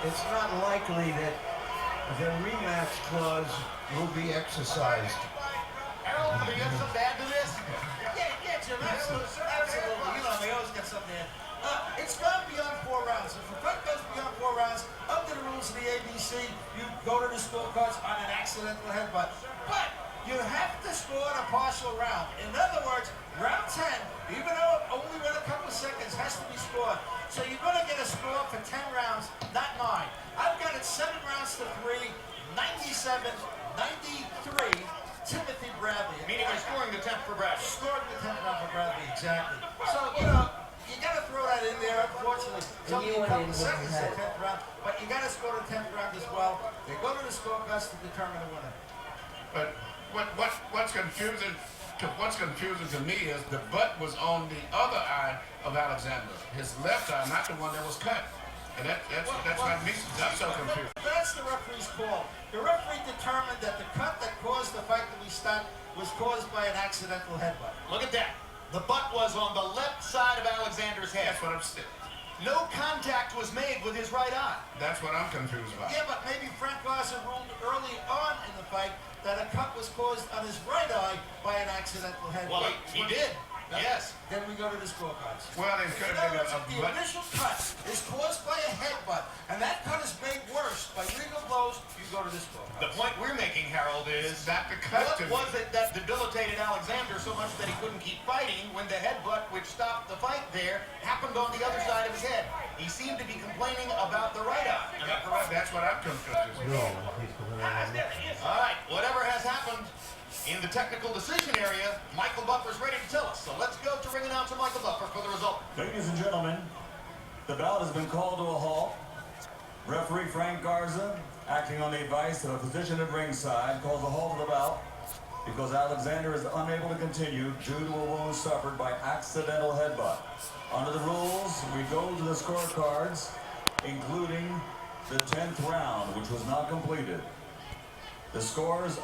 it's not likely that the rematch clause will be exercised. Harold, do you have something to add to this? Yeah, Jim, absolutely. You know, they always got something to add. It's gone beyond 4 rounds. If a fight goes beyond 4 rounds, under the rules of the ABC, you go to the scorecards on an accidental headbutt. But you have to score a partial round. In other words, round 10, even though it only went a couple of seconds, has to be scored. So you're going to get a score for 10 rounds, not 9. I've got it 7 rounds to 3, 97, 93. Timothy Bradley. Meaning you're scoring the 10th for Bradley. Scoring the 10th round for Bradley, exactly. So, you know, you got to throw that in there, unfortunately. It's only a couple of seconds to the 10th round, but you got to score the 10th round as well. They go to the scorecards to determine the winner. But what's confusing to me is the butt was on the other eye of Alexander, his left eye, not the one that was cut. And that's what makes me so confused. That's the referee's call. The referee determined that the cut that caused the fight to be stopped was caused by an accidental headbutt. Look at that. The butt was on the left side of Alexander's head. That's what I'm saying. No contact was made with his right eye. That's what I'm confused about. Yeah, but maybe Frank Garza ruled early on in the fight that a cut was caused on his right eye by an accidental headbutt. Well, he did. Yes. Then we go to the scorecards. Well, it could have been The initial cut is caused by a headbutt, and that cut is made worse by legal blows. You go to the scorecards. The point we're making, Harold, is that the cut what was it that debilitated Alexander so much that he couldn't keep fighting when the headbutt, which stopped the fight there, happened on the other side of his head? He seemed to be complaining about the right eye. Am I correct? That's what I'm confused with. All right, whatever has happened in the technical decision area, Michael Buffer's ready to tell us. So let's go to ring announcer Michael Buffer for the result. Ladies and gentlemen, the bout has been called to a halt. Referee Frank Garza, acting on the advice of a physician at ringside, calls a halt to the bout because Alexander is unable to continue due to a wound suffered by accidental headbutt. Under the rules, we go to the scorecards, including the 10th round, which was not completed. The scores